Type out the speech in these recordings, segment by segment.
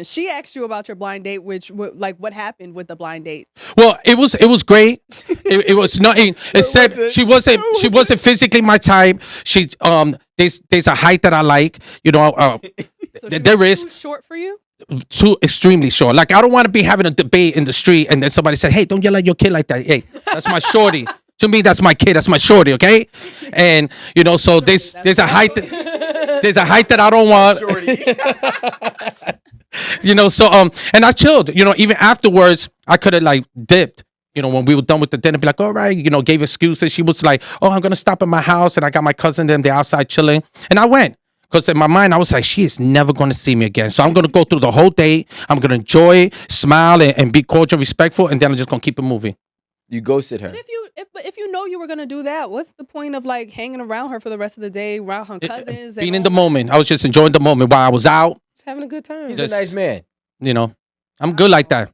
She asked you about your blind date, which like what happened with the blind date? Well, it was great. It was nothing except she wasn't physically my type. She there's a height that I like. So there is too short for you? too extremely short. Like I don't want to be having a debate in the street and then somebody say, "Hey, don't yell at your kid like that." Hey, that's my shorty. To me, that's my kid. That's my shorty. Okay, and so there's a height. There's a height that I don't want. And I chilled. Even afterwards, I could have like dipped. When we were done with the dinner, be like, all right, gave excuses. She was like, oh, I'm gonna stop at my house, and I got my cousin them. They're outside chilling, and I went. Because in my mind, I was like, she is never going to see me again. So I'm going to go through the whole date. I'm going to enjoy it, smile, and be cordial, respectful. And then I'm just going to keep it moving. You ghosted her. But if you know you were going to do that, what's the point of like hanging around her for the rest of the day, around her cousins? Being in the moment. I was just enjoying the moment while I was out. Just having a good time. He's a nice man. I'm good like that.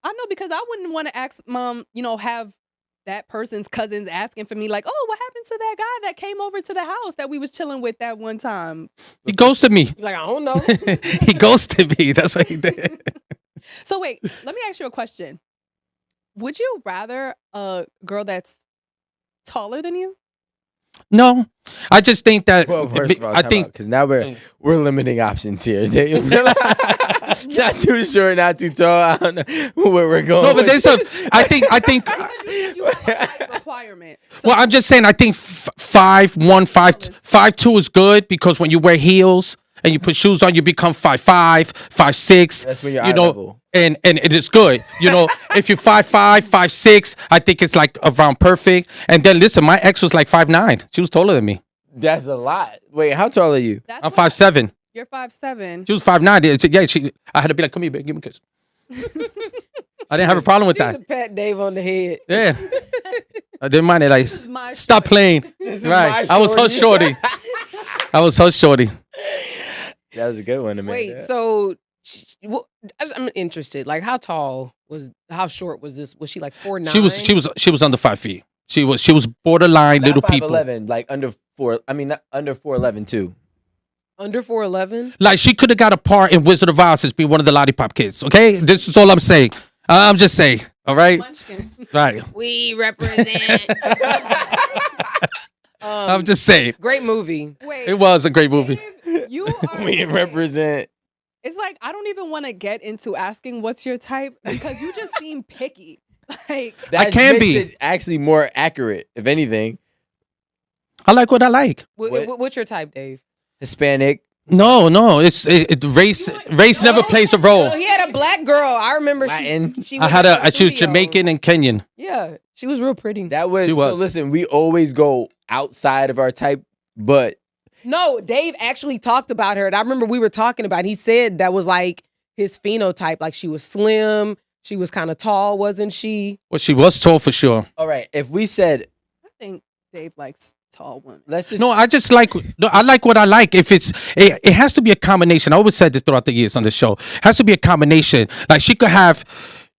I know, because I wouldn't want to ask mom, have that person's cousins asking for me like, oh, what happened to that guy that came over to the house that we was chilling with that one time? He ghosted me. You're like, I don't know. He ghosted me. That's what he did. So wait, let me ask you a question. Would you rather a girl that's taller than you? No, I just think that. Well, first of all, I think because now we're limiting options here. Not too short, not too tall. I don't know where we're going. No, but there's I think. You have a height requirement. So Well, I'm just saying. I think 5'1", 5'2" is good because when you wear heels and you put shoes on, you become 5'5", 5'6". That's when you're eye level. And it is good. If you're 5'5", 5'6", I think it's like around perfect. And then listen, my ex was like 5'9". She was taller than me. That's a lot. Wait, how tall are you? that's I'm why- 5'7". You're 5'7". She was 5'9". Yeah, I had to be like, come here, babe, give me a kiss. I didn't have a problem with She's that. a pat Dave on the head. Yeah. I didn't mind it. Like, is my stop playing. Right. my I was her shorty. I was her shorty. That was a good one to make. Wait, so I'm interested. Like, how short was this? Was she like 4'9"? She was under 5 feet. She was borderline Not little people. 5'11", like under 4. I mean, not under 4'11" too. Under 4'11"? Like she could have got a part in Wizard of Oz as being one of the lollipop kids. Okay, this is all I'm saying. I'm just saying. All right, Munchkin. right. We represent. I'm just saying. Great movie. Wait, It was a great movie. Dave, you are We represent. It's like I don't even want to get into asking what's your type because you just seem picky. Like That can makes be. it actually more accurate, if anything. I like what I like. What? What's your type, Dave? Hispanic. No, it's race never plays a role. He had a black girl. I remember Latin. she I was had at the she was studio. Jamaican and Kenyan. Yeah, she was real pretty. That was, She was. So listen, we always go outside of our type, but No, Dave actually talked about her. And I remember we were talking about it. He said that was like his phenotype. Like she was slim. She was kind of tall, wasn't she? Well, she was tall for sure. all right, if we said I think Dave likes tall women. let's just No, I just like I like what I like. If it has to be a combination. I always said this throughout the years on the show. It has to be a combination. Like she could have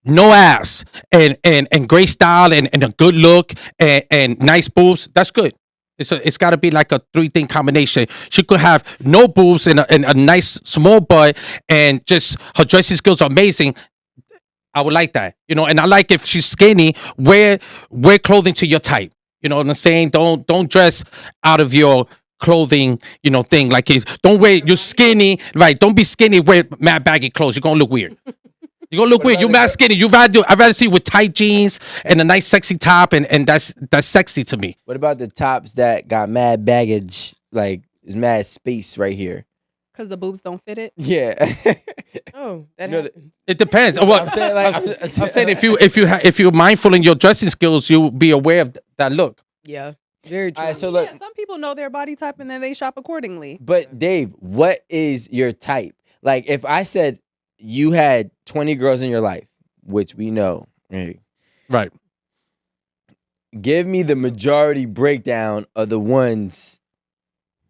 no ass and great style and a good look and nice boobs. That's good. It's got to be like a 3-thing combination. She could have no boobs and a nice small butt and just her dressing skills are amazing. I would like that, and I like if she's skinny, wear clothing to your type. You know what I'm saying? Don't dress out of your clothing, thing. Like don't wear you're skinny, right? Don't be skinny, wear mad baggy clothes. You're gonna look weird. You're gonna look weird. You're mad skinny. I'd rather see you with tight jeans and a nice sexy top, and that's sexy to me. what about the tops that got mad baggage, like there's mad space right here? Because the boobs don't fit it. Yeah. Oh, that No, happened. It depends. Well, I'm saying, like, I'm saying if you're mindful in your dressing skills, you'll be aware of that look. Yeah, very true. All right, so look, Yeah, some people know their body type and then they shop accordingly. but Dave, what is your type? Like if I said you had 20 girls in your life, which we know, right? Right. Give me the majority breakdown of the ones,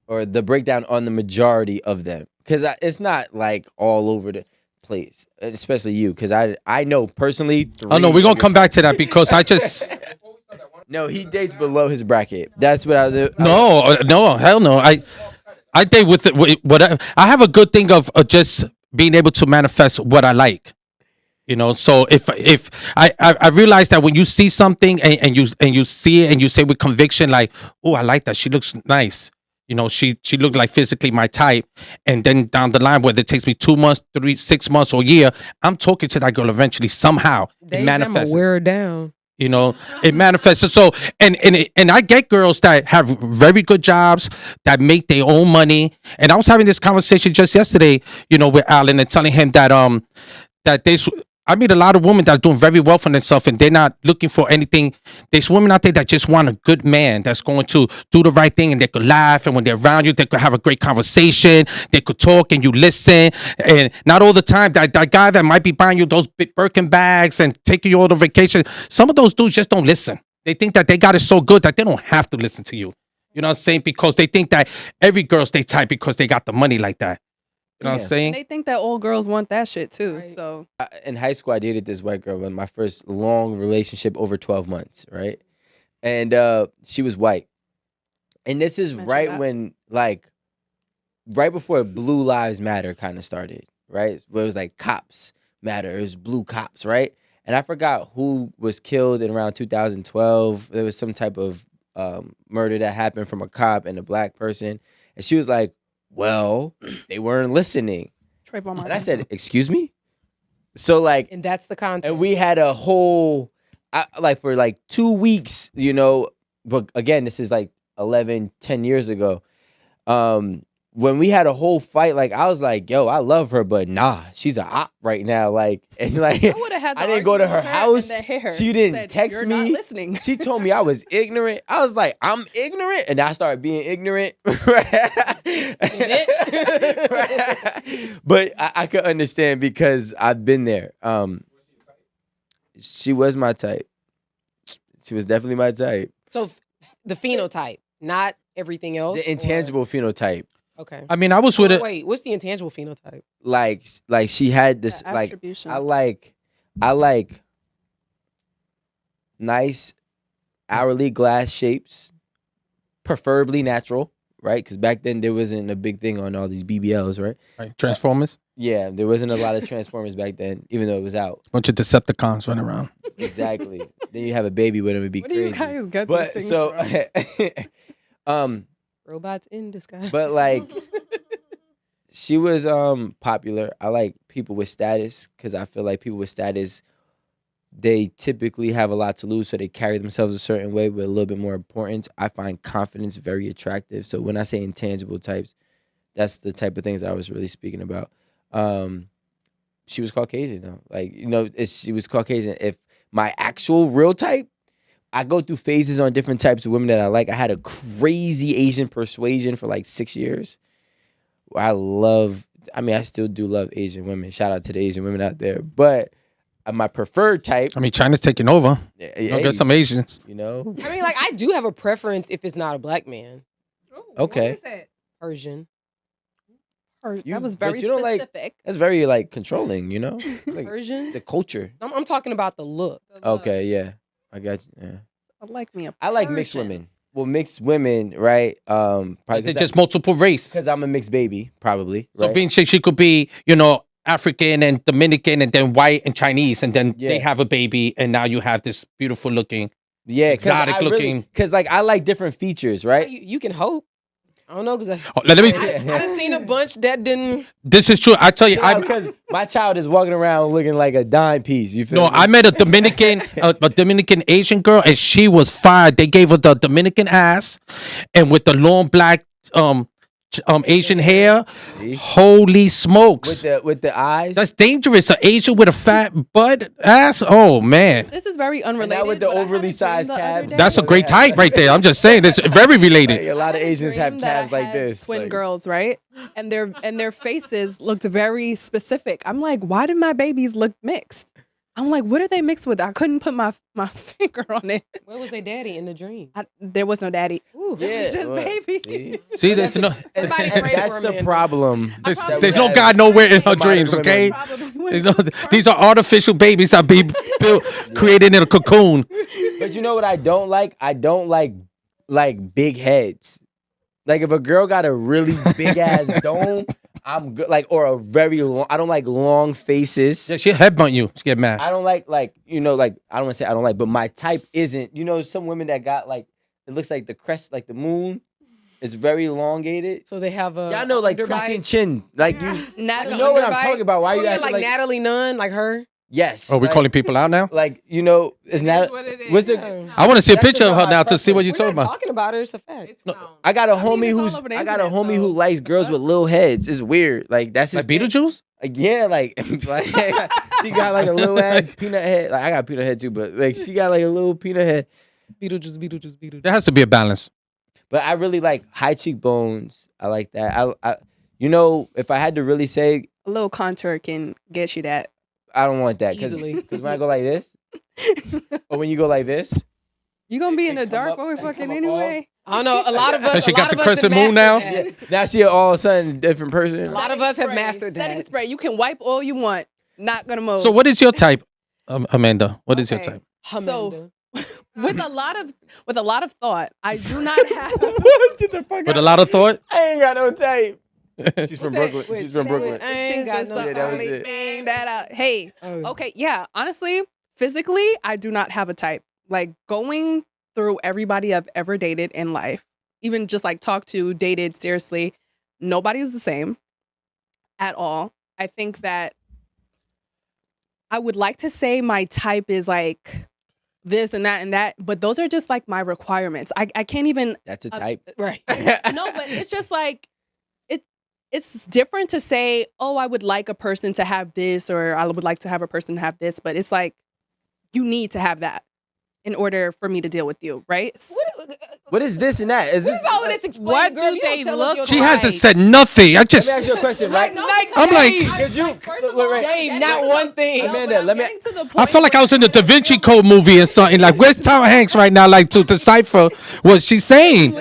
or the breakdown on the majority of them, because it's not like all over the place, especially you, because I know personally. Oh no, we're gonna come back to that because I just No, he dates below his bracket. That's what I do. no, hell no. I date with whatever. I have a good thing of just being able to manifest what I like. You know, so if I realize that when you see something and you see it and you say with conviction like, oh, I like that, she looks nice. You know, she looked like physically my type, and then down the line, whether it takes me 2 months, 6 months, or a year, I'm talking to that girl eventually somehow. It I'm gonna manifests. wear her down. You know, it manifests. So, and I get girls that have very good jobs that make their own money. And I was having this conversation just yesterday, you know, with Alan and telling him that that I meet a lot of women that are doing very well for themselves and they're not looking for anything. There's women out there that just want a good man that's going to do the right thing and they could laugh, and when they're around you, they could have a great conversation. They could talk and you listen. And not all the time, that guy that might be buying you those big Birkin bags and taking you all on vacation, some of those dudes just don't listen. They think that they got it so good that they don't have to listen to you. You know what I'm saying? Because they think that every girl's they type because they got the money like that. You know what I'm And saying? they think that old girls want that shit too. Right. So In high school, I dated this white girl in my first long relationship over 12 months, right? And she was white. And this is Mention right that. when, like, right before Blue Lives Matter kind of started, right? Where it was like cops matter. It was blue cops, right? And I forgot who was killed in around 2012. There was some type of murder that happened from a cop and a black person. And she was like, well, they weren't listening. Trayvon Martin. And I said, excuse me? So, like, And that's the content. and we had a whole, like, for like 2 weeks, you know, but again, this is like 10 years ago. When we had a whole fight, like, I was like, yo, I love her, but nah, she's a op right now. Like, and like, I would have had. I didn't go to her house. And then hit her. She didn't Said, text "You're me." Not listening. She told me I was ignorant. I was like, I'm ignorant. And I started being ignorant. But I could understand because I've been there. She was my type. She was definitely my type. So the phenotype, not everything else. The intangible phenotype. Okay. I mean, I was with it. Wait, what's the intangible phenotype? Like she had this, The like, attribution. I like nice hourly glass shapes, preferably natural, right? Because back then there wasn't a big thing on all these BBLs, right? Right, Transformers, Yeah, there wasn't a lot of Transformers back then, even though it was out. bunch of Decepticons running around. Exactly. Then you have a baby with him, it'd be Where do you crazy. guys get But these things so, from? Robots in disguise. but like, she was popular. I like people with status because I feel like people with status, they typically have a lot to lose, so they carry themselves a certain way with a little bit more importance. I find confidence very attractive. So when I say intangible types, that's the type of things I was really speaking about. She was Caucasian though. Like, you know, she was Caucasian. If my actual real type, I go through phases on different types of women that I like. I had a crazy Asian persuasion for like 6 years. I still do love Asian women. Shout out to the Asian women out there. But my preferred type, I mean, China's taking over. I'll get some Asians. you know? I mean, like, I do have a preference if it's not a black man. Okay. Persian. That was but very you don't like- specific. That's very, like, controlling, you know? Like, Persian. the culture. I'm talking about the look. Okay, yeah. I got you. Yeah. I like me a I like mixed Persian. women. Well, mixed women, right? Probably They're just multiple race. because I'm a mixed baby, probably. So Right? being she could be, you know, African and Dominican and then white and Chinese, and then they Yeah. have a baby, and now you have this beautiful looking. yeah, exotic looking. Because, like, I like different features, right? You can hope. I don't know because Oh, let me. I done seen a bunch that didn't. This is true. I tell you, I Because my child is walking around looking like a dime piece. You feel no, me? I met a Dominican, a Dominican Asian girl, and she was fired. They gave her the Dominican ass, and with the long black Asian hair. See? Holy smokes! with the eyes. That's dangerous. An Asian with a fat butt ass. Oh man, This is very unrelated. now with the but I had a overly dream sized the other calves. day. that's a great type right there. I'm just saying, it's very related. Hey, a lot of I had a Asians have dream that calves I like had this. Twin like- girls, right? And their faces looked very specific. I'm like, why did my babies look mixed? I'm like, what are they mixed with? I couldn't put my finger on it. Where was their daddy in the dream? There was no daddy. Ooh. Yeah, It's just well, baby. see? See, there's no, Somebody And pray that's for the Amanda. problem. there's, probably there's no have- God nowhere in her Modern dreams. women. Okay, Probably these are artificial babies that be built, created in a cocoon. But you know what I don't like? I don't like big heads. Like if a girl got a really big ass dome, I'm good. Like, or a very long. I don't like long faces. Yeah, she'll headbutt you. She get mad. I don't like I don't want to say I don't like, but my type isn't. Some women that got like it looks like the crest, like the moon. It's very elongated. So they have a. Y'all know like underbite. crescent chin, like you. Natalie, You know what I'm underbite. talking about? Why you Yeah, acting like like Natalie Nunn, like her? yes? Oh, we like, calling people out now? like it's not. what it is. What's the? Yeah. I want to see a That's picture of her about now my to see what you're We're talking not about. talking about her. It's a fact. It's known. I got a mean, homie it's all who's over the I got a internet, homie so who likes girls with little heads. It's weird. Like that's his Like thing. Beetlejuice? Yeah, like she got like a little ass peanut head. Like I got peanut head too, but like she got like a little peanut head. Beetlejuice. There has to be a balance. But I really like high cheekbones. I like that. If I had to really say, a little contour can get you that. I don't want that Easily. because when I go like this, or when you go like this, You gonna be It in the come dark up- it motherfucking come up anyway. I don't know. A lot of us. Has she a got lot the of us have crescent moon mastered now? that. now she all of a sudden a different person. A lot of us have Spray, mastered setting that. spray. You can wipe all you want. Not gonna move. So what is your type, Amanda? What is your Okay. type? Amanda. with a lot of thought, I do not have. Get the fuck With a out. lot of thought? I ain't got no type. She's from What's that? Brooklyn. Wait, She's from that Brooklyn. was- I ain't got That's no the Yeah, that was only it. thing that hey, Oh. okay, yeah. Honestly, physically, I do not have a type. Like going through everybody I've ever dated in life, even just like talked to, dated, seriously, nobody is the same at all. I think that I would like to say my type is like this and that, but those are just like my requirements. I can't even That's a type. Right. no, but it's just like it's different to say, oh, I would like a person to have this, or I would like to have a person have this, but it's like you need to have that in order for me to deal with you, right? What is this and that? Is What this? is all of this explained, What girl? do You don't they tell us look your She type. hasn't said nothing. I Let me ask just you a question, right? I'm like- Could you? First of wait, all, wait. Dave, not one thing. No, Amanda, but I'm let me- getting to the I point felt like I where was in the I'm Da trying to Vinci realize- Code movie or something. Like, where's Tom Hanks right now? Like to decipher what she's saying.